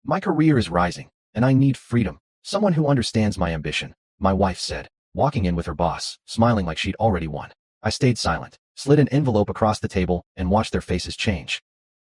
My career is rising, and I need freedom. Someone who understands my ambition, my wife said, walking in with her boss, smiling like she'd already won. I stayed silent, slid an envelope across the table, and watched their faces change.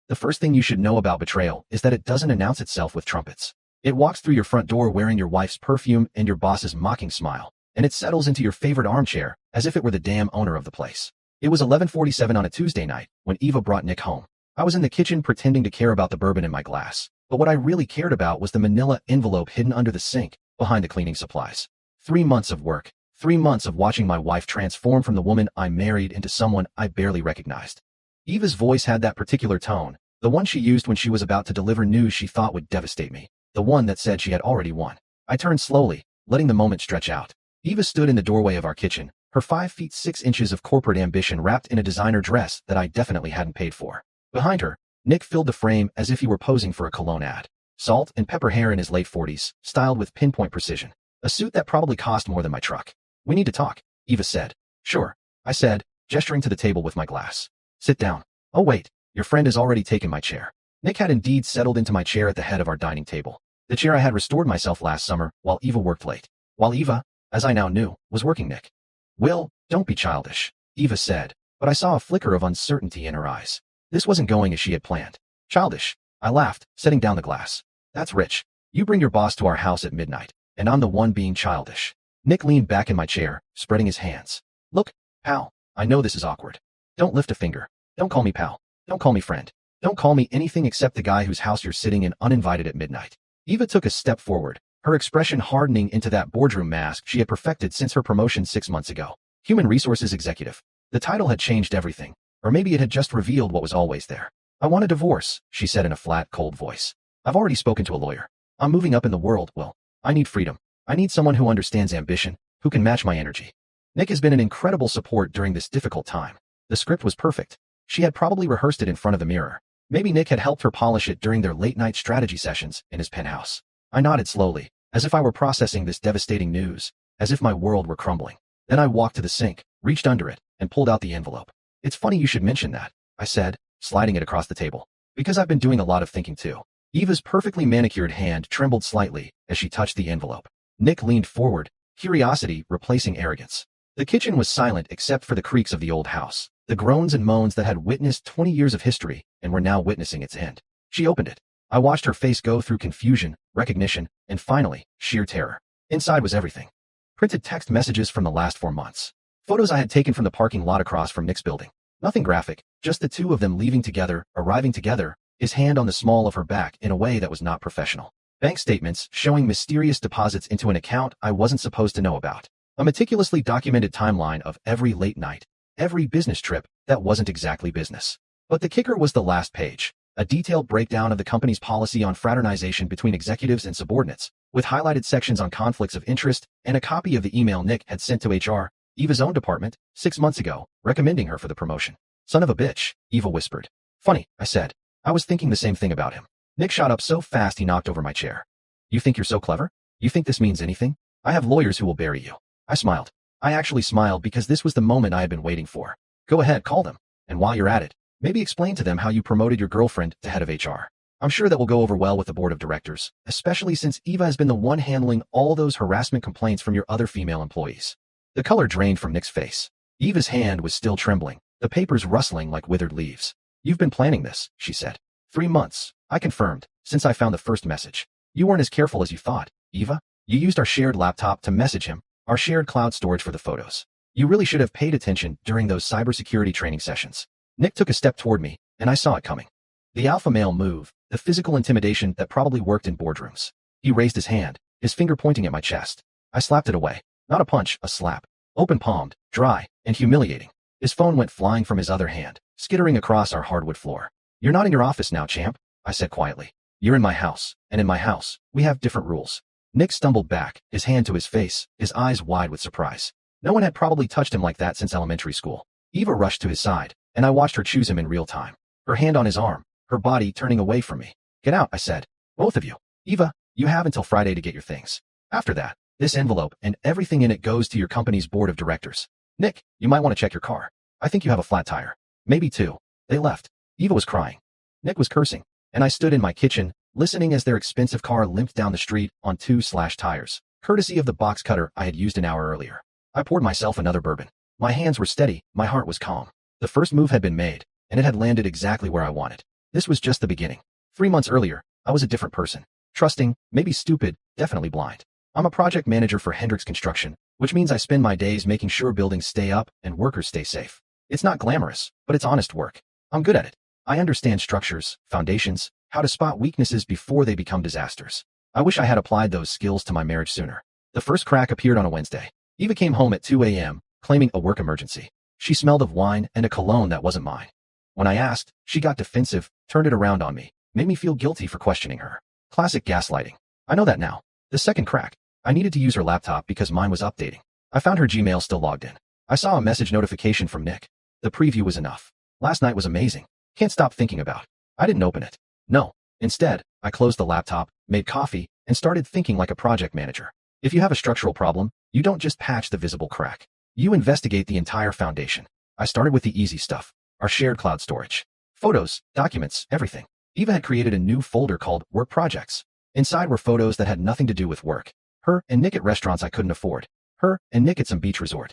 The first thing you should know about betrayal is that it doesn't announce itself with trumpets. It walks through your front door wearing your wife's perfume and your boss's mocking smile, and it settles into your favorite armchair as if it were the damn owner of the place. It was 11:47 on a Tuesday night when Eva brought Nick home. I was in the kitchen pretending to care about the bourbon in my glass, but what I really cared about was the manila envelope hidden under the sink behind the cleaning supplies. 3 months of work, 3 months of watching my wife transform from the woman I married into someone I barely recognized. Eva's voice had that particular tone, the one she used when she was about to deliver news she thought would devastate me, the one that said she had already won. I turned slowly, letting the moment stretch out. Eva stood in the doorway of our kitchen, her 5 feet 6 inches of corporate ambition wrapped in a designer dress that I definitely hadn't paid for. Behind her, Nick filled the frame as if he were posing for a cologne ad. Salt and pepper hair in his late 40s, styled with pinpoint precision. A suit that probably cost more than my truck. We need to talk, Eva said. Sure, I said, gesturing to the table with my glass. Sit down. Oh wait, your friend has already taken my chair. Nick had indeed settled into my chair at the head of our dining table. The chair I had restored myself last summer while Eva worked late. While Eva, as I now knew, was working Nick. Will, don't be childish, Eva said, but I saw a flicker of uncertainty in her eyes. This wasn't going as she had planned. Childish, I laughed, setting down the glass. That's rich. You bring your boss to our house at midnight, and I'm the one being childish. Nick leaned back in my chair, spreading his hands. Look, pal, I know this is awkward. Don't lift a finger. Don't call me pal. Don't call me friend. Don't call me anything except the guy whose house you're sitting in uninvited at midnight. Eva took a step forward, her expression hardening into that boardroom mask she had perfected since her promotion 6 months ago. Human Resources Executive. The title had changed everything, or maybe it had just revealed what was always there. I want a divorce, she said in a flat, cold voice. I've already spoken to a lawyer. I'm moving up in the world, Will. I need freedom. I need someone who understands ambition, who can match my energy. Nick has been an incredible support during this difficult time. The script was perfect. She had probably rehearsed it in front of the mirror. Maybe Nick had helped her polish it during their late-night strategy sessions in his penthouse. I nodded slowly, as if I were processing this devastating news, as if my world were crumbling. Then I walked to the sink, reached under it, and pulled out the envelope. It's funny you should mention that, I said, sliding it across the table. Because I've been doing a lot of thinking too. Eva's perfectly manicured hand trembled slightly as she touched the envelope. Nick leaned forward, curiosity replacing arrogance. The kitchen was silent except for the creaks of the old house, the groans and moans that had witnessed 20 years of history and were now witnessing its end. She opened it. I watched her face go through confusion, recognition, and finally, sheer terror. Inside was everything. Printed text messages from the last 4 months. Photos I had taken from the parking lot across from Nick's building. Nothing graphic, just the two of them leaving together, arriving together, his hand on the small of her back in a way that was not professional. Bank statements showing mysterious deposits into an account I wasn't supposed to know about. A meticulously documented timeline of every late night, every business trip that wasn't exactly business. But the kicker was the last page, a detailed breakdown of the company's policy on fraternization between executives and subordinates, with highlighted sections on conflicts of interest and a copy of the email Nick had sent to HR, Eva's own department, 6 months ago, recommending her for the promotion. Son of a bitch, Eva whispered. Funny, I said. I was thinking the same thing about him. Nick shot up so fast he knocked over my chair. You think you're so clever? You think this means anything? I have lawyers who will bury you. I smiled. I actually smiled because this was the moment I had been waiting for. Go ahead, call them. And while you're at it, maybe explain to them how you promoted your girlfriend to head of HR. I'm sure that will go over well with the board of directors, especially since Eva has been the one handling all those harassment complaints from your other female employees. The color drained from Nick's face. Eva's hand was still trembling, the papers rustling like withered leaves. You've been planning this, she said. 3 months, I confirmed, since I found the first message. You weren't as careful as you thought, Eva. You used our shared laptop to message him, our shared cloud storage for the photos. You really should have paid attention during those cybersecurity training sessions. Nick took a step toward me, and I saw it coming. The alpha male move, the physical intimidation that probably worked in boardrooms. He raised his hand, his finger pointing at my chest. I slapped it away. Not a punch, a slap. Open-palmed, dry, and humiliating. His phone went flying from his other hand, skittering across our hardwood floor. You're not in your office now, champ, I said quietly. You're in my house, and in my house, we have different rules. Nick stumbled back, his hand to his face, his eyes wide with surprise. No one had probably touched him like that since elementary school. Eva rushed to his side, and I watched her choose him in real time. Her hand on his arm, her body turning away from me. Get out, I said. Both of you. Eva, you have until Friday to get your things. After that, this envelope and everything in it goes to your company's board of directors. Nick, you might want to check your car. I think you have a flat tire. Maybe 2. They left. Eva was crying. Nick was cursing, and I stood in my kitchen, listening as their expensive car limped down the street on two slashed tires, courtesy of the box cutter I had used an hour earlier. I poured myself another bourbon. My hands were steady, my heart was calm. The first move had been made, and it had landed exactly where I wanted. This was just the beginning. 3 months earlier, I was a different person. Trusting, maybe stupid, definitely blind. I'm a project manager for Hendrix Construction, which means I spend my days making sure buildings stay up and workers stay safe. It's not glamorous, but it's honest work. I'm good at it. I understand structures, foundations, how to spot weaknesses before they become disasters. I wish I had applied those skills to my marriage sooner. The first crack appeared on a Wednesday. Eva came home at 2 a.m., claiming a work emergency. She smelled of wine and a cologne that wasn't mine. When I asked, she got defensive, turned it around on me, made me feel guilty for questioning her. Classic gaslighting. I know that now. The second crack. I needed to use her laptop because mine was updating. I found her Gmail still logged in. I saw a message notification from Nick. The preview was enough. Last night was amazing. Can't stop thinking about. I didn't open it. No. Instead, I closed the laptop, made coffee, and started thinking like a project manager. If you have a structural problem, you don't just patch the visible crack. You investigate the entire foundation. I started with the easy stuff. Our shared cloud storage. Photos, documents, everything. Eva had created a new folder called Work Projects. Inside were photos that had nothing to do with work. Her and Nick at restaurants I couldn't afford. Her and Nick at some beach resort.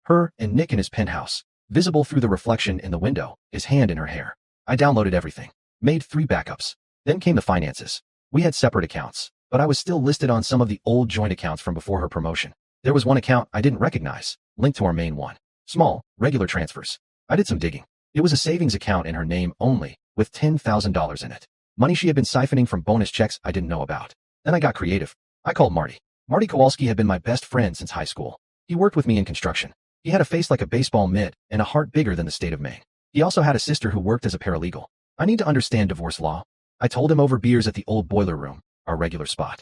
Her and Nick in his penthouse. Visible through the reflection in the window, his hand in her hair. I downloaded everything. Made 3 backups. Then came the finances. We had separate accounts, but I was still listed on some of the old joint accounts from before her promotion. There was one account I didn't recognize, linked to our main one. Small, regular transfers. I did some digging. It was a savings account in her name only, with $10,000 in it. Money she had been siphoning from bonus checks I didn't know about. Then I got creative. I called Marty. Marty Kowalski had been my best friend since high school. He worked with me in construction. He had a face like a baseball mitt and a heart bigger than the state of Maine. He also had a sister who worked as a paralegal. I need to understand divorce law. I told him over beers at the old boiler room, our regular spot.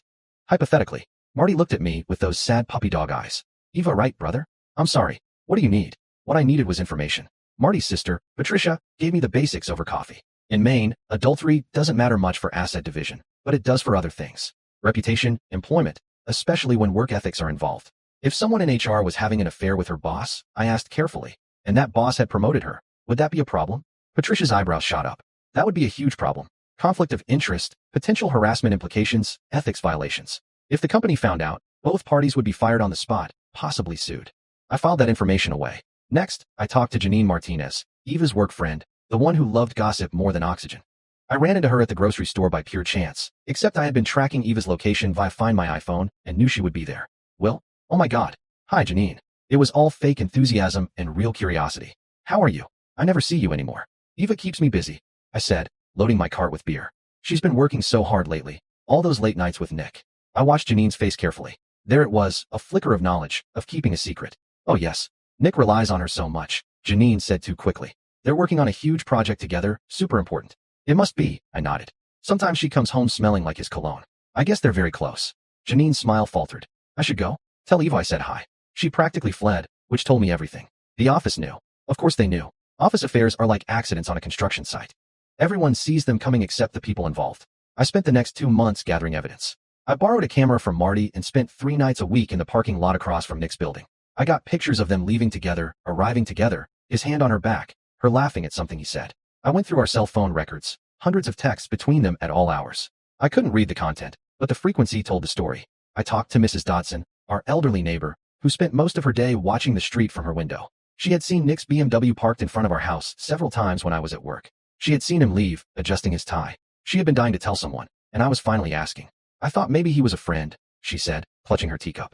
Hypothetically, Marty looked at me with those sad puppy dog eyes. Eva, right, brother? I'm sorry. What do you need? What I needed was information. Marty's sister, Patricia, gave me the basics over coffee. In Maine, adultery doesn't matter much for asset division, but it does for other things. Reputation, employment, especially when work ethics are involved. If someone in HR was having an affair with her boss, I asked carefully, and that boss had promoted her, would that be a problem? Patricia's eyebrows shot up. That would be a huge problem. Conflict of interest, potential harassment implications, ethics violations. If the company found out, both parties would be fired on the spot, possibly sued. I filed that information away. Next, I talked to Janine Martinez, Eva's work friend, the one who loved gossip more than oxygen. I ran into her at the grocery store by pure chance, except I had been tracking Eva's location via Find My iPhone and knew she would be there. Well, oh my God. Hi, Janine. It was all fake enthusiasm and real curiosity. How are you? I never see you anymore. Eva keeps me busy, I said, loading my cart with beer. She's been working so hard lately, all those late nights with Nick. I watched Janine's face carefully. There it was, a flicker of knowledge, of keeping a secret. Oh yes, Nick relies on her so much, Janine said too quickly. They're working on a huge project together, super important. It must be, I nodded. Sometimes she comes home smelling like his cologne. I guess they're very close. Janine's smile faltered. I should go? Tell Eva I said hi. She practically fled, which told me everything. The office knew. Of course they knew. Office affairs are like accidents on a construction site. Everyone sees them coming except the people involved. I spent the next 2 months gathering evidence. I borrowed a camera from Marty and spent 3 nights a week in the parking lot across from Nick's building. I got pictures of them leaving together, arriving together, his hand on her back, her laughing at something he said. I went through our cell phone records, hundreds of texts between them at all hours. I couldn't read the content, but the frequency told the story. I talked to Mrs. Dodson, our elderly neighbor, who spent most of her day watching the street from her window. She had seen Nick's BMW parked in front of our house several times when I was at work. She had seen him leave, adjusting his tie. She had been dying to tell someone, and I was finally asking. I thought maybe he was a friend, she said, clutching her teacup.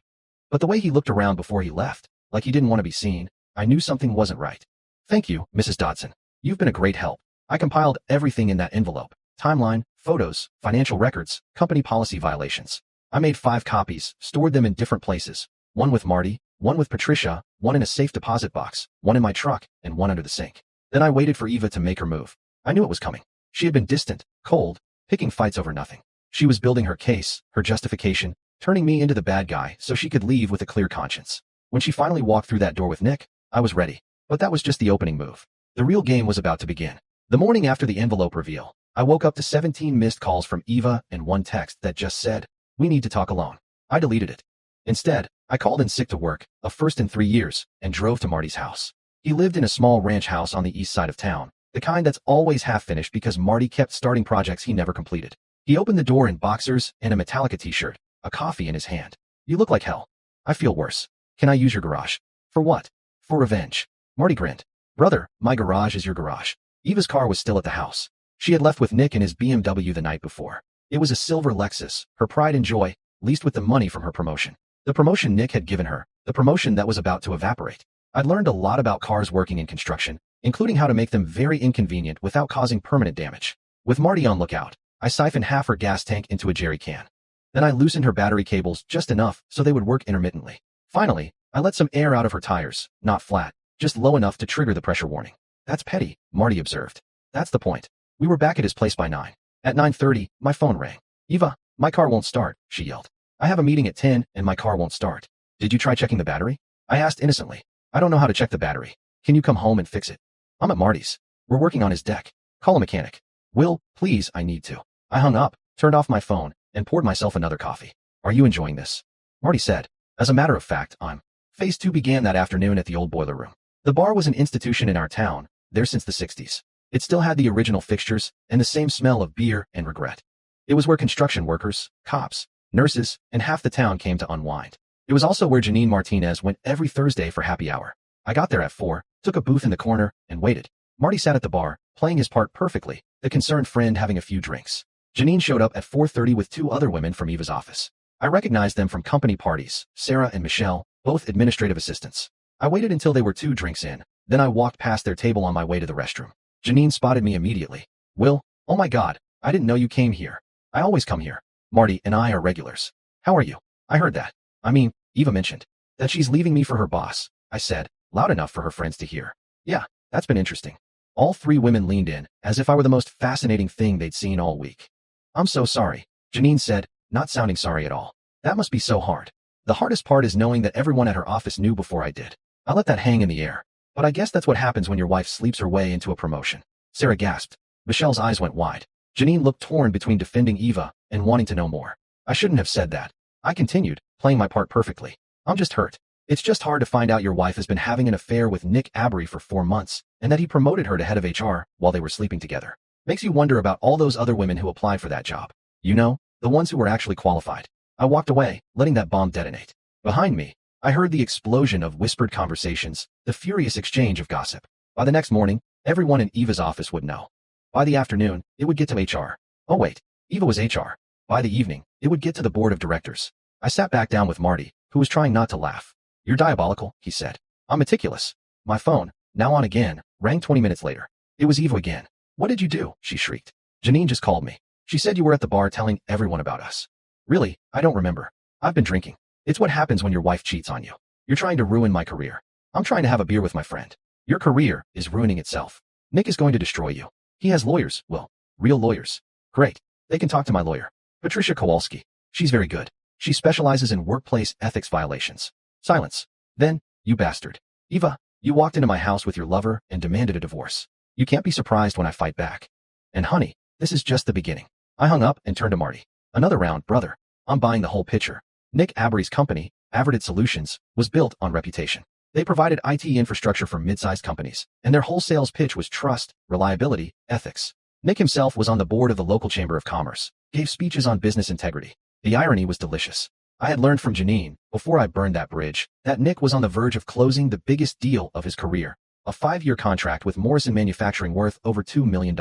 But the way he looked around before he left, like he didn't want to be seen, I knew something wasn't right. Thank you, Mrs. Dodson. You've been a great help. I compiled everything in that envelope. Timeline, photos, financial records, company policy violations. I made 5 copies, stored them in different places. One with Marty, one with Patricia, one in a safe deposit box, one in my truck, and one under the sink. Then I waited for Eva to make her move. I knew it was coming. She had been distant, cold, picking fights over nothing. She was building her case, her justification, turning me into the bad guy so she could leave with a clear conscience. When she finally walked through that door with Nick, I was ready. But that was just the opening move. The real game was about to begin. The morning after the envelope reveal, I woke up to 17 missed calls from Eva and 1 text that just said, "We need to talk alone." I deleted it. Instead, I called in sick to work, a first in 3 years, and drove to Marty's house. He lived in a small ranch house on the east side of town, the kind that's always half finished because Marty kept starting projects he never completed. He opened the door in boxers and a Metallica t-shirt, a coffee in his hand. You look like hell. I feel worse. Can I use your garage? For what? For revenge. Marty grinned. Brother, my garage is your garage. Eva's car was still at the house. She had left with Nick in his BMW the night before. It was a silver Lexus, her pride and joy, leased with the money from her promotion. The promotion Nick had given her, the promotion that was about to evaporate. I'd learned a lot about cars working in construction, including how to make them very inconvenient without causing permanent damage. With Marty on lookout, I siphoned half her gas tank into a jerry can. Then I loosened her battery cables just enough so they would work intermittently. Finally, I let some air out of her tires, not flat, just low enough to trigger the pressure warning. That's petty, Marty observed. That's the point. We were back at his place by 9. At 9:30, my phone rang. Eva, my car won't start, she yelled. I have a meeting at 10 and my car won't start. Did you try checking the battery? I asked innocently. I don't know how to check the battery. Can you come home and fix it? I'm at Marty's. We're working on his deck. Call a mechanic. Will, please, I need to. I hung up, turned off my phone, and poured myself another coffee. Are you enjoying this? Marty said. As a matter of fact, I'm. Phase 2 began that afternoon at the old boiler room. The bar was an institution in our town, there since the 60s. It still had the original fixtures and the same smell of beer and regret. It was where construction workers, cops, nurses, and half the town came to unwind. It was also where Janine Martinez went every Thursday for happy hour. I got there at 4, took a booth in the corner, and waited. Marty sat at the bar, playing his part perfectly, the concerned friend having a few drinks. Janine showed up at 4:30 with 2 other women from Eva's office. I recognized them from company parties, Sarah and Michelle, both administrative assistants. I waited until they were 2 drinks in, then I walked past their table on my way to the restroom. Janine spotted me immediately. Will, oh my God, I didn't know you came here. I always come here. Marty and I are regulars. How are you? I heard that. I mean, Eva mentioned that she's leaving me for her boss, I said, loud enough for her friends to hear. Yeah, that's been interesting. All 3 women leaned in, as if I were the most fascinating thing they'd seen all week. I'm so sorry, Janine said, not sounding sorry at all. That must be so hard. The hardest part is knowing that everyone at her office knew before I did. I let that hang in the air. But I guess that's what happens when your wife sleeps her way into a promotion. Sarah gasped. Michelle's eyes went wide. Janine looked torn between defending Eva and wanting to know more. I shouldn't have said that. I continued, playing my part perfectly. I'm just hurt. It's just hard to find out your wife has been having an affair with Nick Avery for 4 months, and that he promoted her to head of HR while they were sleeping together. Makes you wonder about all those other women who applied for that job. You know, the ones who were actually qualified. I walked away, letting that bomb detonate. Behind me, I heard the explosion of whispered conversations, the furious exchange of gossip. By the next morning, everyone in Eva's office would know. By the afternoon, it would get to HR. Oh wait, Eva was HR. By the evening, it would get to the board of directors. I sat back down with Marty, who was trying not to laugh. You're diabolical, he said. I'm meticulous. My phone, now on again, rang 20 minutes later. It was Eva again. What did you do? She shrieked. Janine just called me. She said you were at the bar telling everyone about us. Really, I don't remember. I've been drinking. It's what happens when your wife cheats on you. You're trying to ruin my career. I'm trying to have a beer with my friend. Your career is ruining itself. Nick is going to destroy you. He has lawyers, well, real lawyers. Great. They can talk to my lawyer. Patricia Kowalski. She's very good. She specializes in workplace ethics violations. Silence. Then, you bastard. Eva, you walked into my house with your lover and demanded a divorce. You can't be surprised when I fight back. And honey, this is just the beginning. I hung up and turned to Marty. Another round, brother. I'm buying the whole picture. Nick Avery's company, Averted Solutions, was built on reputation. They provided IT infrastructure for mid-sized companies, and their whole sales pitch was trust, reliability, ethics. Nick himself was on the board of the local chamber of commerce, gave speeches on business integrity. The irony was delicious. I had learned from Janine, before I burned that bridge, that Nick was on the verge of closing the biggest deal of his career, a 5-year contract with Morrison Manufacturing worth over $2 million.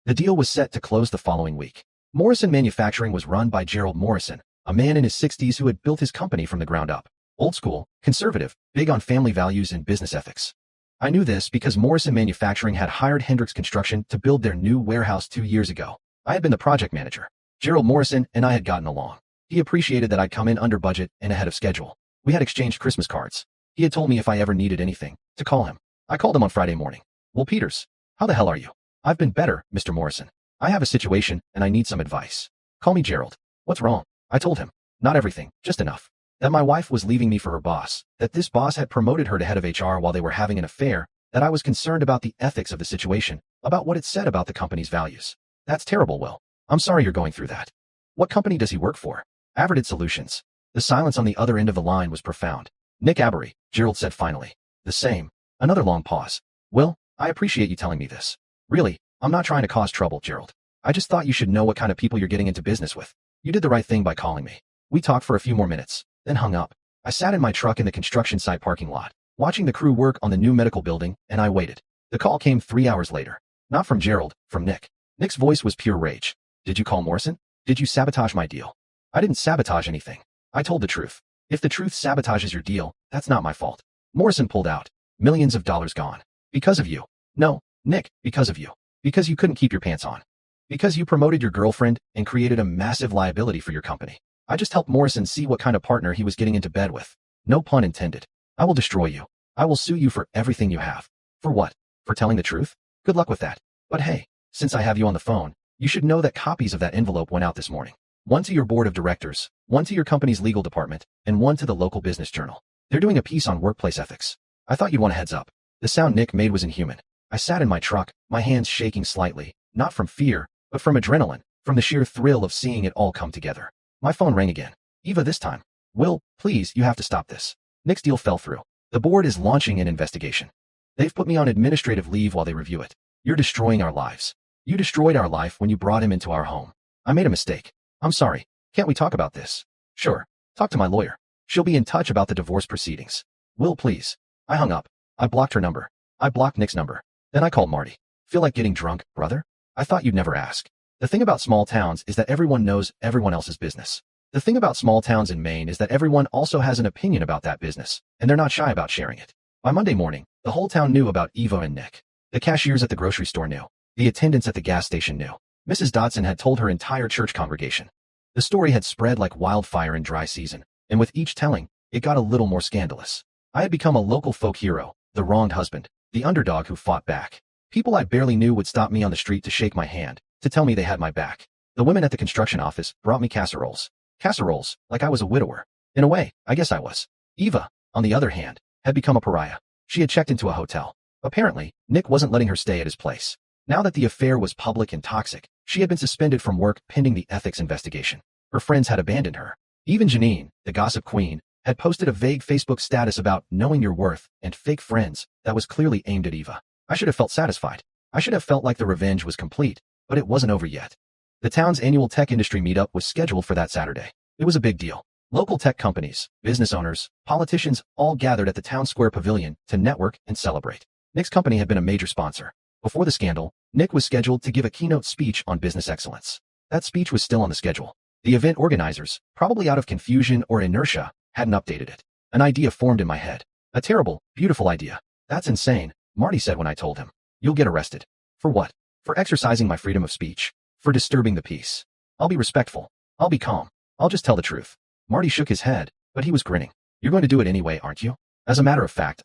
The deal was set to close the following week. Morrison Manufacturing was run by Gerald Morrison, a man in his 60s who had built his company from the ground up. Old school, conservative, big on family values and business ethics. I knew this because Morrison Manufacturing had hired Hendricks Construction to build their new warehouse 2 years ago. I had been the project manager. Gerald Morrison and I had gotten along. He appreciated that I'd come in under budget and ahead of schedule. We had exchanged Christmas cards. He had told me if I ever needed anything, to call him. I called him on Friday morning. Well, Peters, how the hell are you? I've been better, Mr. Morrison. I have a situation and I need some advice. Call me Gerald. What's wrong? I told him. Not everything, just enough. That my wife was leaving me for her boss, that this boss had promoted her to head of HR while they were having an affair, that I was concerned about the ethics of the situation, about what it said about the company's values. That's terrible, Will. I'm sorry you're going through that. What company does he work for? Averted Solutions. The silence on the other end of the line was profound. Nick Avery, Gerald said finally. The same. Another long pause. Will, I appreciate you telling me this. Really, I'm not trying to cause trouble, Gerald. I just thought you should know what kind of people you're getting into business with. You did the right thing by calling me. We talked for a few more minutes, then hung up. I sat in my truck in the construction site parking lot, watching the crew work on the new medical building, and I waited. The call came 3 hours later. Not from Gerald, from Nick. Nick's voice was pure rage. Did you call Morrison? Did you sabotage my deal? I didn't sabotage anything. I told the truth. If the truth sabotages your deal, that's not my fault. Morrison pulled out. Millions of dollars gone. Because of you. No, Nick, because of you. Because you couldn't keep your pants on. Because you promoted your girlfriend and created a massive liability for your company. I just helped Morrison see what kind of partner he was getting into bed with. No pun intended. I will destroy you. I will sue you for everything you have. For what? For telling the truth? Good luck with that. But hey, since I have you on the phone, you should know that copies of that envelope went out this morning. One to your board of directors, one to your company's legal department, and one to the local business journal. They're doing a piece on workplace ethics. I thought you'd want a heads up. The sound Nick made was inhuman. I sat in my truck, my hands shaking slightly, not from fear, but from adrenaline, from the sheer thrill of seeing it all come together. My phone rang again. Eva this time. Will, please, you have to stop this. Nick's deal fell through. The board is launching an investigation. They've put me on administrative leave while they review it. You're destroying our lives. You destroyed our life when you brought him into our home. I made a mistake. I'm sorry. Can't we talk about this? Sure. Talk to my lawyer. She'll be in touch about the divorce proceedings. Will, please. I hung up. I blocked her number. I blocked Nick's number. Then I called Marty. Feel like getting drunk, brother? I thought you'd never ask. The thing about small towns is that everyone knows everyone else's business. The thing about small towns in Maine is that everyone also has an opinion about that business, and they're not shy about sharing it. By Monday morning, the whole town knew about Eva and Nick. The cashiers at the grocery store knew. The attendants at the gas station knew. Mrs. Dotson had told her entire church congregation. The story had spread like wildfire in dry season, and with each telling, it got a little more scandalous. I had become a local folk hero, the wronged husband, the underdog who fought back. People I barely knew would stop me on the street to shake my hand, to tell me they had my back. The women at the construction office brought me casseroles. Casseroles, like I was a widower. In a way, I guess I was. Eva, on the other hand, had become a pariah. She had checked into a hotel. Apparently, Nick wasn't letting her stay at his place. Now that the affair was public and toxic, she had been suspended from work pending the ethics investigation. Her friends had abandoned her. Even Janine, the gossip queen, had posted a vague Facebook status about knowing your worth and fake friends that was clearly aimed at Eva. I should have felt satisfied. I should have felt like the revenge was complete, but it wasn't over yet. The town's annual tech industry meetup was scheduled for that Saturday. It was a big deal. Local tech companies, business owners, politicians all gathered at the town square pavilion to network and celebrate. Nick's company had been a major sponsor. Before the scandal, Nick was scheduled to give a keynote speech on business excellence. That speech was still on the schedule. The event organizers, probably out of confusion or inertia, hadn't updated it. An idea formed in my head. A terrible, beautiful idea. That's insane, Marty said when I told him. You'll get arrested. For what? For exercising my freedom of speech. For disturbing the peace. I'll be respectful. I'll be calm. I'll just tell the truth. Marty shook his head, but he was grinning. You're going to do it anyway, aren't you? As a matter of fact,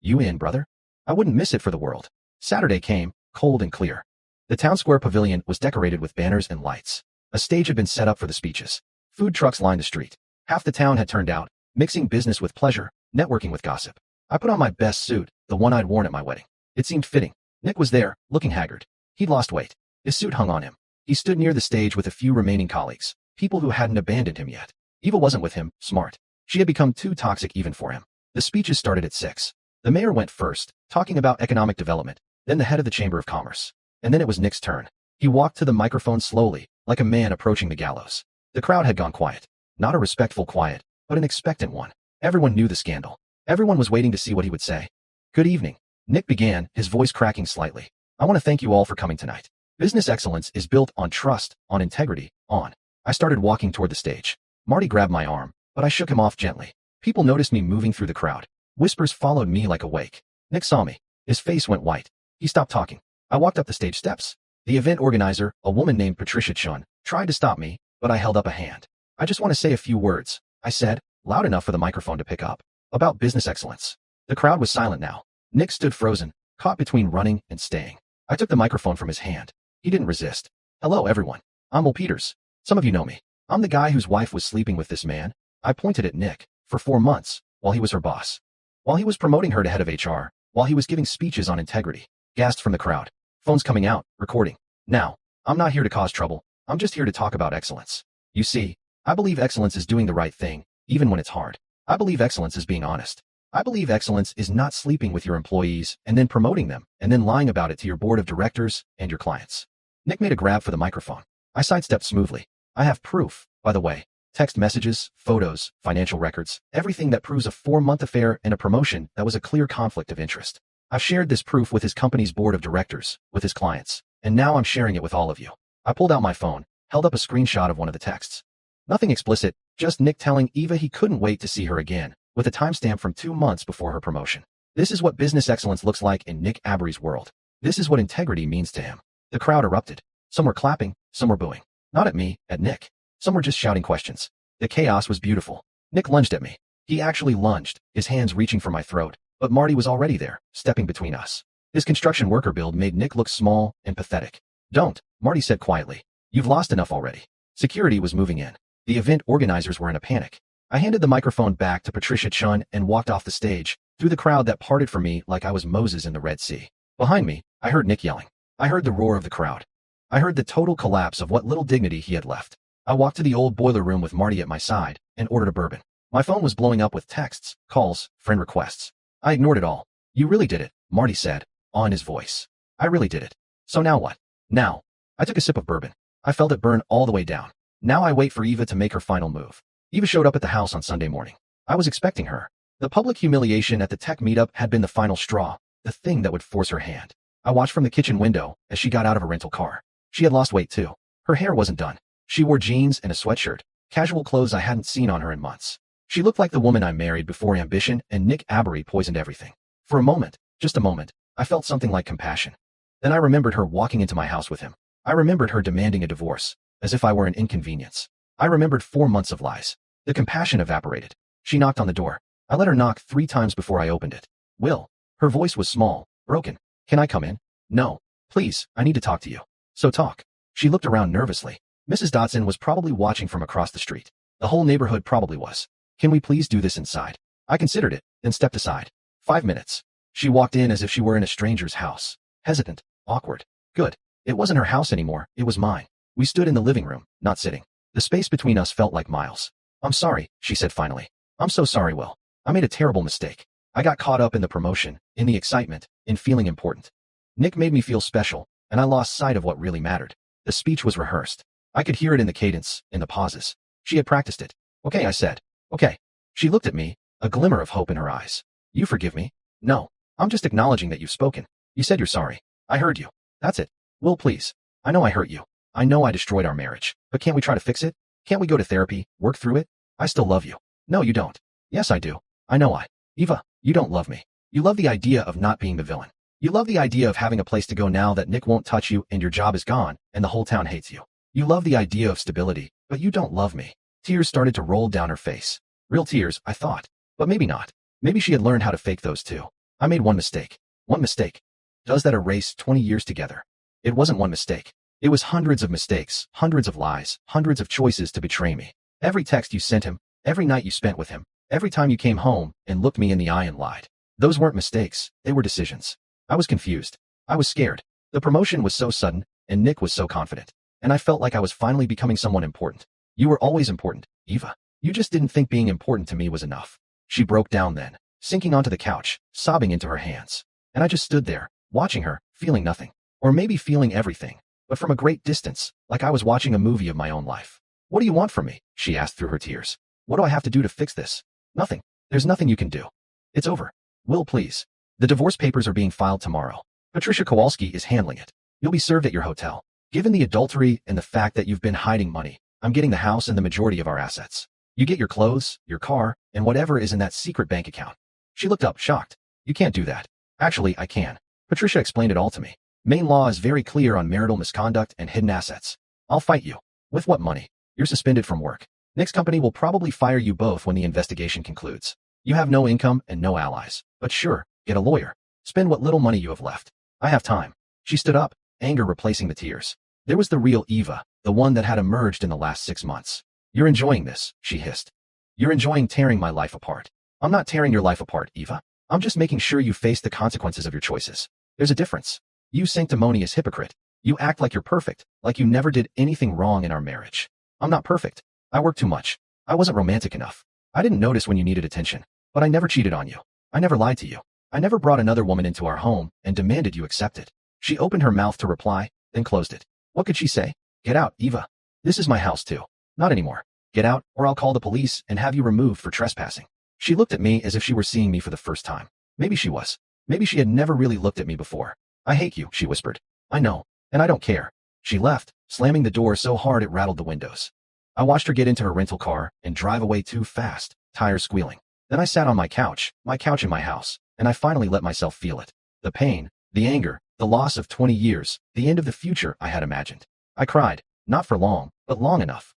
you in, brother? I wouldn't miss it for the world. Saturday came, cold and clear. The town square pavilion was decorated with banners and lights. A stage had been set up for the speeches. Food trucks lined the street. Half the town had turned out, mixing business with pleasure, networking with gossip. I put on my best suit, the one I'd worn at my wedding. It seemed fitting. Nick was there, looking haggard. He'd lost weight. His suit hung on him. He stood near the stage with a few remaining colleagues, people who hadn't abandoned him yet. Eva wasn't with him, smart. She had become too toxic even for him. The speeches started at 6. The mayor went first, talking about economic development, then the head of the Chamber of Commerce. And then it was Nick's turn. He walked to the microphone slowly, like a man approaching the gallows. The crowd had gone quiet. Not a respectful quiet, but an expectant one. Everyone knew the scandal. Everyone was waiting to see what he would say. Good evening. Nick began, his voice cracking slightly. I want to thank you all for coming tonight. Business excellence is built on trust, on integrity, on. I started walking toward the stage. Marty grabbed my arm, but I shook him off gently. People noticed me moving through the crowd. Whispers followed me like a wake. Nick saw me. His face went white. He stopped talking. I walked up the stage steps. The event organizer, a woman named Patricia Chun, tried to stop me, but I held up a hand. I just want to say a few words, I said, loud enough for the microphone to pick up. About business excellence. The crowd was silent now. Nick stood frozen, caught between running and staying. I took the microphone from his hand. He didn't resist. Hello, everyone. I'm Will Peters. Some of you know me. I'm the guy whose wife was sleeping with this man. I pointed at Nick. For 4 months, while he was her boss. While he was promoting her to head of HR. While he was giving speeches on integrity. Gasps from the crowd. Phones coming out, recording. Now, I'm not here to cause trouble. I'm just here to talk about excellence. You see, I believe excellence is doing the right thing, even when it's hard. I believe excellence is being honest. I believe excellence is not sleeping with your employees and then promoting them and then lying about it to your board of directors and your clients. Nick made a grab for the microphone. I sidestepped smoothly. I have proof, by the way. Text messages, photos, financial records, everything that proves a 4-month affair and a promotion that was a clear conflict of interest. I've shared this proof with his company's board of directors, with his clients, and now I'm sharing it with all of you. I pulled out my phone, held up a screenshot of one of the texts. Nothing explicit, just Nick telling Eva he couldn't wait to see her again, with a timestamp from 2 months before her promotion. This is what business excellence looks like in Nick Aberry's world. This is what integrity means to him. The crowd erupted. Some were clapping, some were booing. Not at me, at Nick. Some were just shouting questions. The chaos was beautiful. Nick lunged at me. He actually lunged, his hands reaching for my throat, but Marty was already there, stepping between us. His construction worker build made Nick look small and pathetic. Don't, Marty said quietly. You've lost enough already. Security was moving in. The event organizers were in a panic. I handed the microphone back to Patricia Chun and walked off the stage, through the crowd that parted for me like I was Moses in the Red Sea. Behind me, I heard Nick yelling. I heard the roar of the crowd. I heard the total collapse of what little dignity he had left. I walked to the old boiler room with Marty at my side and ordered a bourbon. My phone was blowing up with texts, calls, friend requests. I ignored it all. You really did it, Marty said, awe in his voice. I really did it. So now what? Now. I took a sip of bourbon. I felt it burn all the way down. Now I wait for Eva to make her final move. Eva showed up at the house on Sunday morning. I was expecting her. The public humiliation at the tech meetup had been the final straw, the thing that would force her hand. I watched from the kitchen window as she got out of a rental car. She had lost weight too. Her hair wasn't done. She wore jeans and a sweatshirt, casual clothes I hadn't seen on her in months. She looked like the woman I married before ambition and Nick Aberry poisoned everything. For a moment, just a moment, I felt something like compassion. Then I remembered her walking into my house with him. I remembered her demanding a divorce, as if I were an inconvenience. I remembered 4 months of lies. The compassion evaporated. She knocked on the door. I let her knock 3 times before I opened it. Will. Her voice was small, broken. Can I come in? No. Please, I need to talk to you. So talk. She looked around nervously. Mrs. Dotson was probably watching from across the street. The whole neighborhood probably was. Can we please do this inside? I considered it, then stepped aside. 5 minutes. She walked in as if she were in a stranger's house. Hesitant, awkward. Good. It wasn't her house anymore, it was mine. We stood in the living room, not sitting. The space between us felt like miles. I'm sorry, she said finally. I'm so sorry, Will. I made a terrible mistake. I got caught up in the promotion, in the excitement, in feeling important. Nick made me feel special, and I lost sight of what really mattered. The speech was rehearsed. I could hear it in the cadence, in the pauses. She had practiced it. Okay, I said. Okay. She looked at me, a glimmer of hope in her eyes. You forgive me? No. I'm just acknowledging that you've spoken. You said you're sorry. I heard you. That's it. Will, please. I know I hurt you. I know I destroyed our marriage. But can't we try to fix it? Can't we go to therapy, work through it? I still love you. No, you don't. Yes, I do. I know Eva, you don't love me. You love the idea of not being the villain. You love the idea of having a place to go now that Nick won't touch you and your job is gone and the whole town hates you. You love the idea of stability, but you don't love me. Tears started to roll down her face. Real tears, I thought. But maybe not. Maybe she had learned how to fake those too. I made one mistake. One mistake. Does that erase 20 years together? It wasn't one mistake. It was hundreds of mistakes, hundreds of lies, hundreds of choices to betray me. Every text you sent him, every night you spent with him, every time you came home and looked me in the eye and lied. Those weren't mistakes, they were decisions. I was confused. I was scared. The promotion was so sudden, and Nick was so confident. And I felt like I was finally becoming someone important. You were always important, Eva. You just didn't think being important to me was enough. She broke down then, sinking onto the couch, sobbing into her hands. And I just stood there, watching her, feeling nothing. Or maybe feeling everything, but from a great distance, like I was watching a movie of my own life. What do you want from me? She asked through her tears. What do I have to do to fix this? Nothing. There's nothing you can do. It's over. Will, please. The divorce papers are being filed tomorrow. Patricia Kowalski is handling it. You'll be served at your hotel. Given the adultery and the fact that you've been hiding money, I'm getting the house and the majority of our assets. You get your clothes, your car, and whatever is in that secret bank account. She looked up, shocked. You can't do that. Actually, I can. Patricia explained it all to me. Maine law is very clear on marital misconduct and hidden assets. I'll fight you. With what money? You're suspended from work. Nick's company will probably fire you both when the investigation concludes. You have no income and no allies. But sure, get a lawyer. Spend what little money you have left. I have time. She stood up, anger replacing the tears. There was the real Eva, the one that had emerged in the last 6 months. You're enjoying this, she hissed. You're enjoying tearing my life apart. I'm not tearing your life apart, Eva. I'm just making sure you face the consequences of your choices. There's a difference. You sanctimonious hypocrite. You act like you're perfect, like you never did anything wrong in our marriage. I'm not perfect. I work too much. I wasn't romantic enough. I didn't notice when you needed attention. But I never cheated on you. I never lied to you. I never brought another woman into our home and demanded you accept it. She opened her mouth to reply, then closed it. What could she say? Get out, Eva. This is my house too. Not anymore. Get out, or I'll call the police and have you removed for trespassing. She looked at me as if she were seeing me for the first time. Maybe she was. Maybe she had never really looked at me before. I hate you, she whispered. I know, and I don't care. She left, slamming the door so hard it rattled the windows. I watched her get into her rental car and drive away too fast, tires squealing. Then I sat on my couch in my house, and I finally let myself feel it. The pain, the anger, the loss of 20 years, the end of the future I had imagined. I cried, not for long, but long enough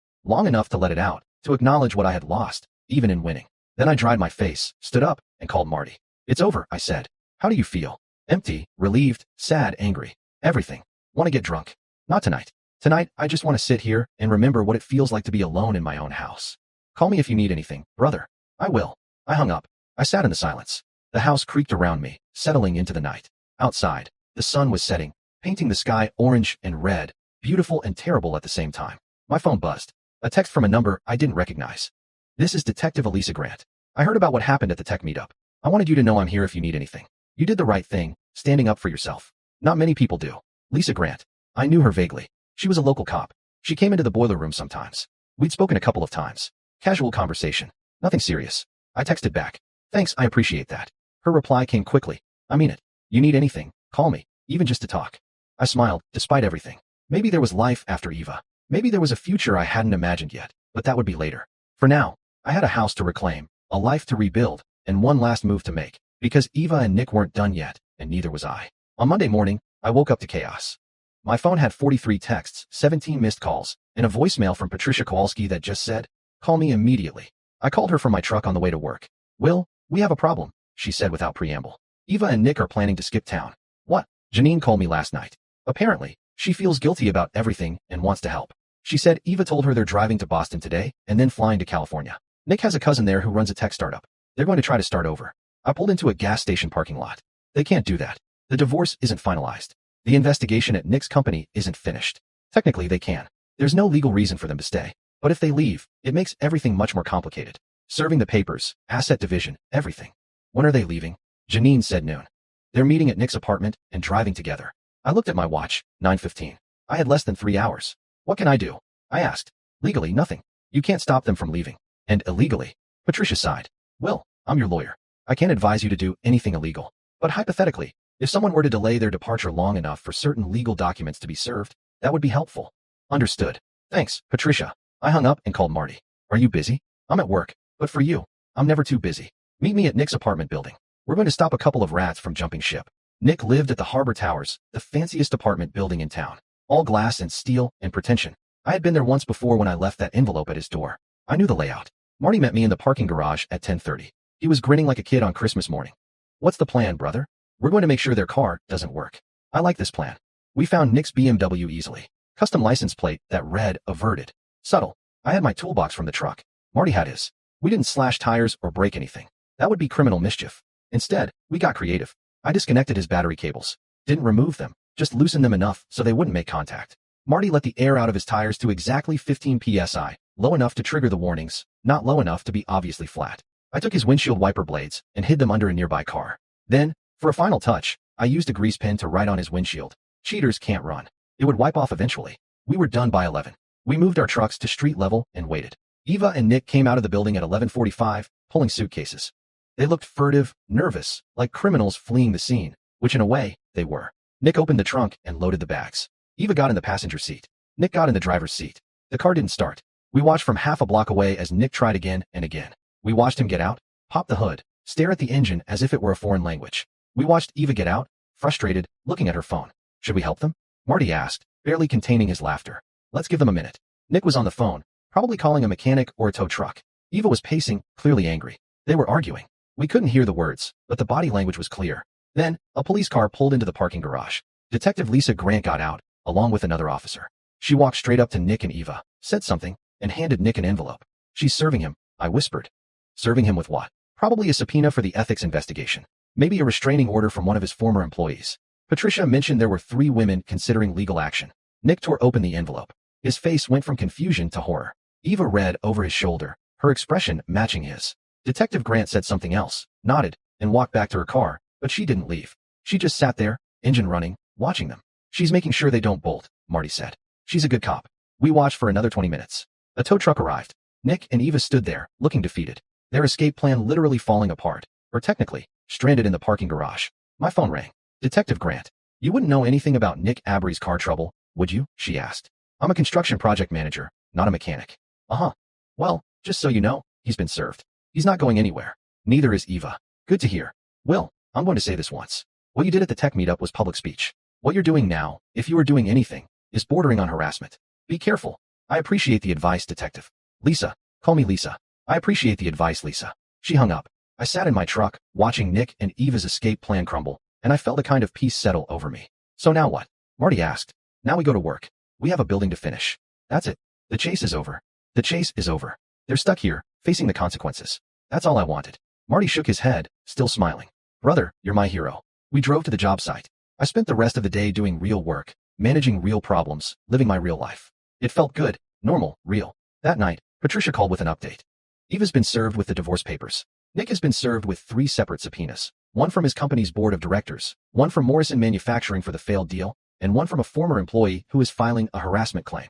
to let it out, to acknowledge what I had lost, even in winning. Then I dried my face, stood up, and called Marty. It's over, I said. How do you feel? Empty, relieved, sad, angry. Everything. Want to get drunk? Not tonight. Tonight, I just want to sit here and remember what it feels like to be alone in my own house. Call me if you need anything, brother. I will. I hung up. I sat in the silence. The house creaked around me, settling into the night. Outside, the sun was setting, painting the sky orange and red, beautiful and terrible at the same time. My phone buzzed. A text from a number I didn't recognize. This is Detective Elisa Grant. I heard about what happened at the tech meetup. I wanted you to know I'm here if you need anything. You did the right thing, standing up for yourself. Not many people do. Lisa Grant. I knew her vaguely. She was a local cop. She came into the boiler room sometimes. We'd spoken a couple of times. Casual conversation. Nothing serious. I texted back. Thanks, I appreciate that. Her reply came quickly. I mean it. You need anything, call me, even just to talk. I smiled, despite everything. Maybe there was life after Eva. Maybe there was a future I hadn't imagined yet, but that would be later. For now, I had a house to reclaim, a life to rebuild, and one last move to make, because Eva and Nick weren't done yet, and neither was I. On Monday morning, I woke up to chaos. My phone had 43 texts, 17 missed calls, and a voicemail from Patricia Kowalski that just said, call me immediately. I called her from my truck on the way to work. Will, we have a problem, she said without preamble. Eva and Nick are planning to skip town. What? Janine called me last night. Apparently, she feels guilty about everything and wants to help. She said Eva told her they're driving to Boston today and then flying to California. Nick has a cousin there who runs a tech startup. They're going to try to start over. I pulled into a gas station parking lot. They can't do that. The divorce isn't finalized. The investigation at Nick's company isn't finished. Technically, they can. There's no legal reason for them to stay. But if they leave, it makes everything much more complicated. Serving the papers, asset division, everything. When are they leaving? Janine said noon. They're meeting at Nick's apartment and driving together. I looked at my watch, 9:15. I had less than 3 hours. What can I do? I asked. Legally, nothing. You can't stop them from leaving. And illegally? Patricia sighed. Will, I'm your lawyer. I can't advise you to do anything illegal. But hypothetically, if someone were to delay their departure long enough for certain legal documents to be served, that would be helpful. Understood. Thanks, Patricia. I hung up and called Marty. Are you busy? I'm at work. But for you, I'm never too busy. Meet me at Nick's apartment building. We're going to stop a couple of rats from jumping ship. Nick lived at the Harbor Towers, the fanciest apartment building in town. All glass and steel and pretension. I had been there once before when I left that envelope at his door. I knew the layout. Marty met me in the parking garage at 10:30. He was grinning like a kid on Christmas morning. What's the plan, brother? We're going to make sure their car doesn't work. I like this plan. We found Nick's BMW easily. Custom license plate that read averted. Subtle. I had my toolbox from the truck. Marty had his. We didn't slash tires or break anything. That would be criminal mischief. Instead, we got creative. I disconnected his battery cables. Didn't remove them, just loosened them enough so they wouldn't make contact. Marty let the air out of his tires to exactly 15 psi, low enough to trigger the warnings, not low enough to be obviously flat. I took his windshield wiper blades and hid them under a nearby car. Then, for a final touch, I used a grease pen to write on his windshield. Cheaters can't run. It would wipe off eventually. We were done by 11. We moved our trucks to street level and waited. Eva and Nick came out of the building at 11:45, pulling suitcases. They looked furtive, nervous, like criminals fleeing the scene, which in a way, they were. Nick opened the trunk and loaded the bags. Eva got in the passenger seat. Nick got in the driver's seat. The car didn't start. We watched from half a block away as Nick tried again and again. We watched him get out, pop the hood, stare at the engine as if it were a foreign language. We watched Eva get out, frustrated, looking at her phone. Should we help them? Marty asked, barely containing his laughter. Let's give them a minute. Nick was on the phone, probably calling a mechanic or a tow truck. Eva was pacing, clearly angry. They were arguing. We couldn't hear the words, but the body language was clear. Then, a police car pulled into the parking garage. Detective Lisa Grant got out, along with another officer. She walked straight up to Nick and Eva, said something, and handed Nick an envelope. She's serving him, I whispered. Serving him with what? Probably a subpoena for the ethics investigation. Maybe a restraining order from one of his former employees. Patricia mentioned there were 3 women considering legal action. Nick tore open the envelope. His face went from confusion to horror. Eva read over his shoulder, her expression matching his. Detective Grant said something else, nodded, and walked back to her car, but she didn't leave. She just sat there, engine running, watching them. She's making sure they don't bolt, Marty said. She's a good cop. We watched for another 20 minutes. A tow truck arrived. Nick and Eva stood there, looking defeated. Their escape plan literally falling apart. Or technically, stranded in the parking garage. My phone rang. Detective Grant. You wouldn't know anything about Nick Abry's car trouble, would you? She asked. I'm a construction project manager, not a mechanic. Uh-huh. Well, just so you know, he's been served. He's not going anywhere. Neither is Eva. Good to hear. Will, I'm going to say this once. What you did at the tech meetup was public speech. What you're doing now, if you were doing anything, is bordering on harassment. Be careful. I appreciate the advice, Detective. Lisa. Call me Lisa. I appreciate the advice, Lisa. She hung up. I sat in my truck, watching Nick and Eva's escape plan crumble, and I felt a kind of peace settle over me. So now what? Marty asked. Now we go to work. We have a building to finish. That's it. The chase is over. The chase is over. They're stuck here, facing the consequences. That's all I wanted. Marty shook his head, still smiling. Brother, you're my hero. We drove to the job site. I spent the rest of the day doing real work, managing real problems, living my real life. It felt good, normal, real. That night, Patricia called with an update. Eva's been served with the divorce papers. Nick has been served with 3 separate subpoenas. One from his company's board of directors, one from Morrison Manufacturing for the failed deal, and one from a former employee who is filing a harassment claim.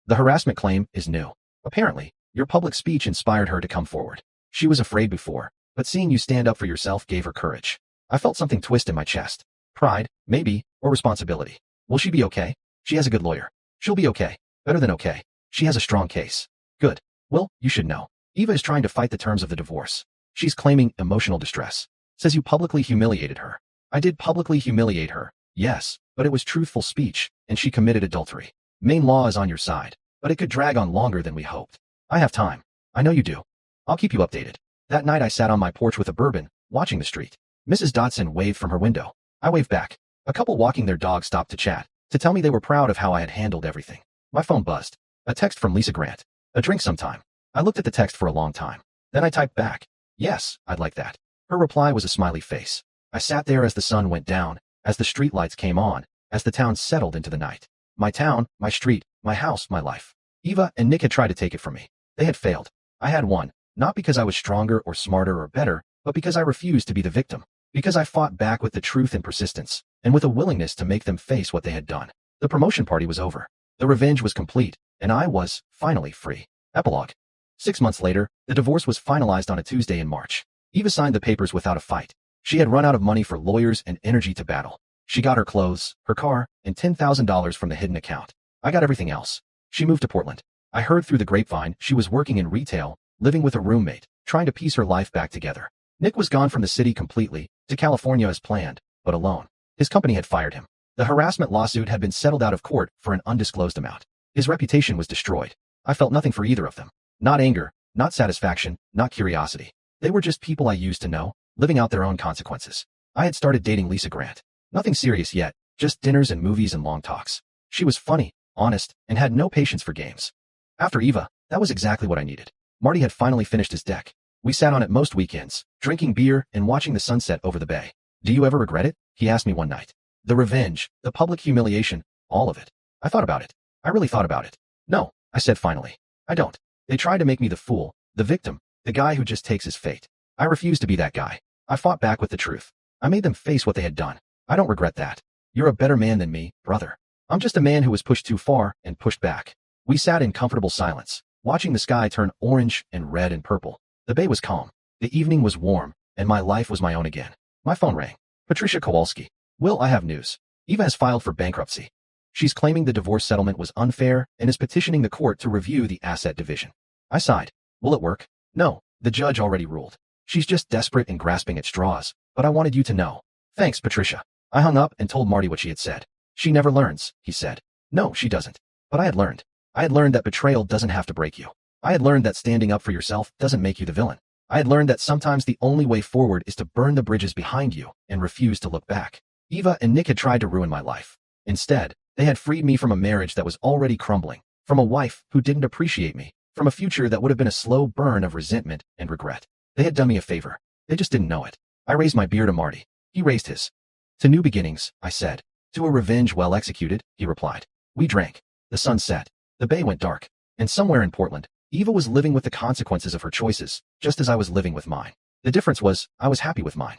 The harassment claim is new. Apparently, your public speech inspired her to come forward. She was afraid before, but seeing you stand up for yourself gave her courage. I felt something twist in my chest. Pride, maybe, or responsibility. Will she be okay? She has a good lawyer. She'll be okay. Better than okay. She has a strong case. Good. Well, you should know. Eva is trying to fight the terms of the divorce. She's claiming emotional distress. Says you publicly humiliated her. I did publicly humiliate her, yes, but it was truthful speech, and she committed adultery. Maine law is on your side, but it could drag on longer than we hoped. I have time. I know you do. I'll keep you updated. That night I sat on my porch with a bourbon, watching the street. Mrs. Dotson waved from her window. I waved back. A couple walking their dog stopped to chat, to tell me they were proud of how I had handled everything. My phone buzzed. A text from Lisa Grant. A drink sometime. I looked at the text for a long time. Then I typed back. Yes, I'd like that. Her reply was a smiley face. I sat there as the sun went down, as the streetlights came on, as the town settled into the night. My town, my street, my house, my life. Eva and Nick had tried to take it from me. They had failed. I had won, not because I was stronger or smarter or better, but because I refused to be the victim. Because I fought back with the truth and persistence, and with a willingness to make them face what they had done. The promotion party was over. The revenge was complete, and I was, finally, free. Epilogue. 6 months later, the divorce was finalized on a Tuesday in March. Eva signed the papers without a fight. She had run out of money for lawyers and energy to battle. She got her clothes, her car, and $10,000 from the hidden account. I got everything else. She moved to Portland. I heard through the grapevine she was working in retail, living with a roommate, trying to piece her life back together. Nick was gone from the city completely, to California as planned, but alone. His company had fired him. The harassment lawsuit had been settled out of court for an undisclosed amount. His reputation was destroyed. I felt nothing for either of them. Not anger, not satisfaction, not curiosity. They were just people I used to know, living out their own consequences. I had started dating Lisa Grant. Nothing serious yet, just dinners and movies and long talks. She was funny, honest, and had no patience for games. After Eva, that was exactly what I needed. Marty had finally finished his deck. We sat on it most weekends, drinking beer and watching the sunset over the bay. Do you ever regret it? He asked me one night. The revenge, the public humiliation, all of it. I thought about it. I really thought about it. No, I said finally. I don't. They tried to make me the fool, the victim, the guy who just takes his fate. I refused to be that guy. I fought back with the truth. I made them face what they had done. I don't regret that. You're a better man than me, brother. I'm just a man who was pushed too far and pushed back. We sat in comfortable silence, watching the sky turn orange and red and purple. The bay was calm. The evening was warm, and my life was my own again. My phone rang. Patricia Kowalski. Will, I have news. Eva has filed for bankruptcy. She's claiming the divorce settlement was unfair and is petitioning the court to review the asset division. I sighed. Will it work? No, the judge already ruled. She's just desperate and grasping at straws, but I wanted you to know. Thanks, Patricia. I hung up and told Marty what she had said. She never learns, he said. No, she doesn't. But I had learned. I had learned that betrayal doesn't have to break you. I had learned that standing up for yourself doesn't make you the villain. I had learned that sometimes the only way forward is to burn the bridges behind you and refuse to look back. Eva and Nick had tried to ruin my life. Instead, they had freed me from a marriage that was already crumbling, from a wife who didn't appreciate me, from a future that would have been a slow burn of resentment and regret. They had done me a favor. They just didn't know it. I raised my beer to Marty. He raised his. To new beginnings, I said. To a revenge well executed, he replied. We drank. The sun set. The bay went dark. And somewhere in Portland, Eva was living with the consequences of her choices, just as I was living with mine. The difference was, I was happy with mine.